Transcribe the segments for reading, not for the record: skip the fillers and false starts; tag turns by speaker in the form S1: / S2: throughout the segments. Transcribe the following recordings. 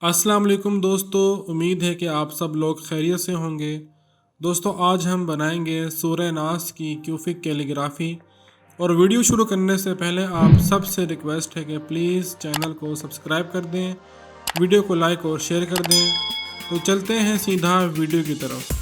S1: अस्सलाम वालेकुम दोस्तों, उम्मीद है कि आप सब लोग खैरियत से होंगे। दोस्तों आज हम बनाएंगे सूरह नास की क्यूफिक कैलीग्राफी। और वीडियो शुरू करने से पहले आप सबसे रिक्वेस्ट है कि प्लीज़ चैनल को सब्सक्राइब कर दें, वीडियो को लाइक और शेयर कर दें। तो चलते हैं सीधा वीडियो की तरफ।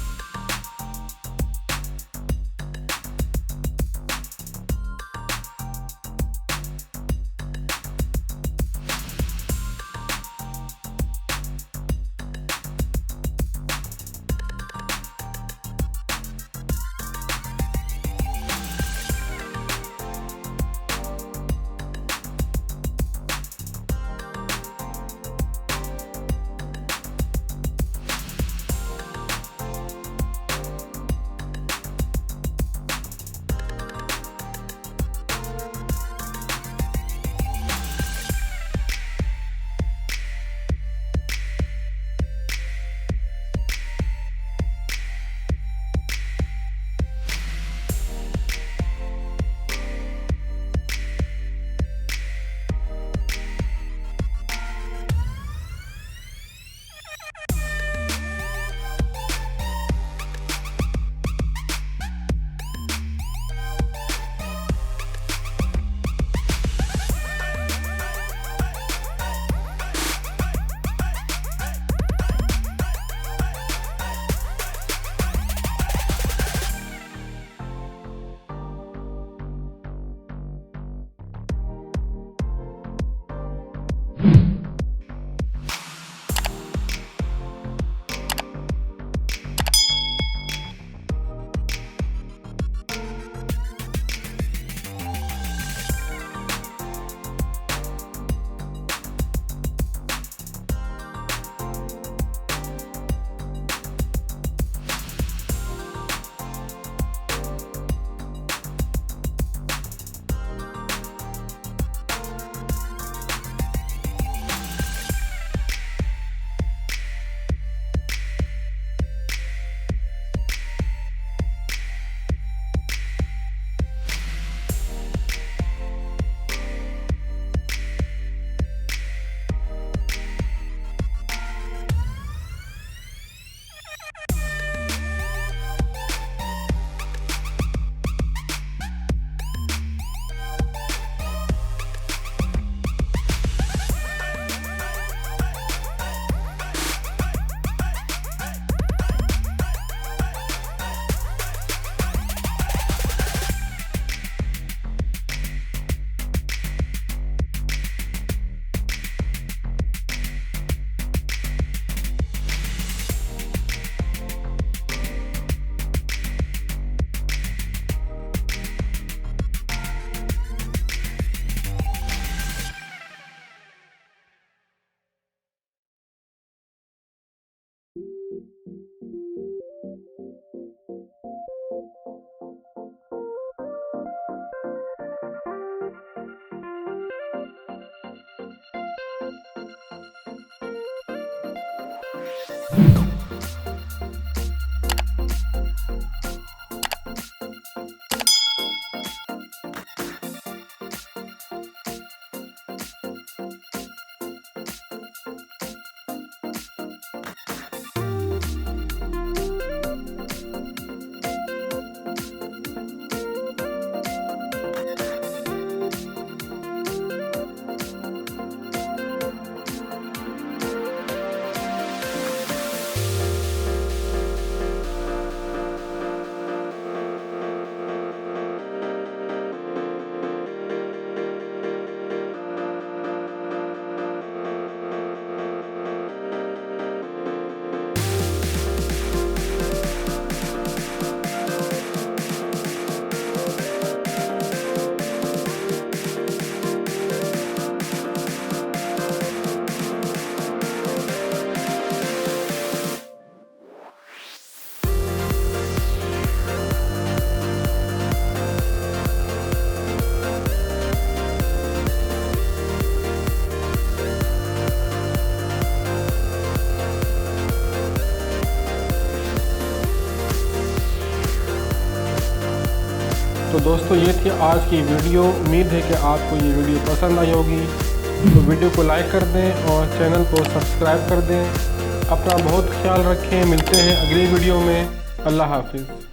S1: तो दोस्तों ये थी आज की वीडियो। उम्मीद है कि आपको ये वीडियो पसंद आई होगी। तो वीडियो को लाइक कर दें और चैनल को सब्सक्राइब कर दें। अपना बहुत ख्याल रखें। मिलते हैं अगली वीडियो में। अल्लाह हाफिज़।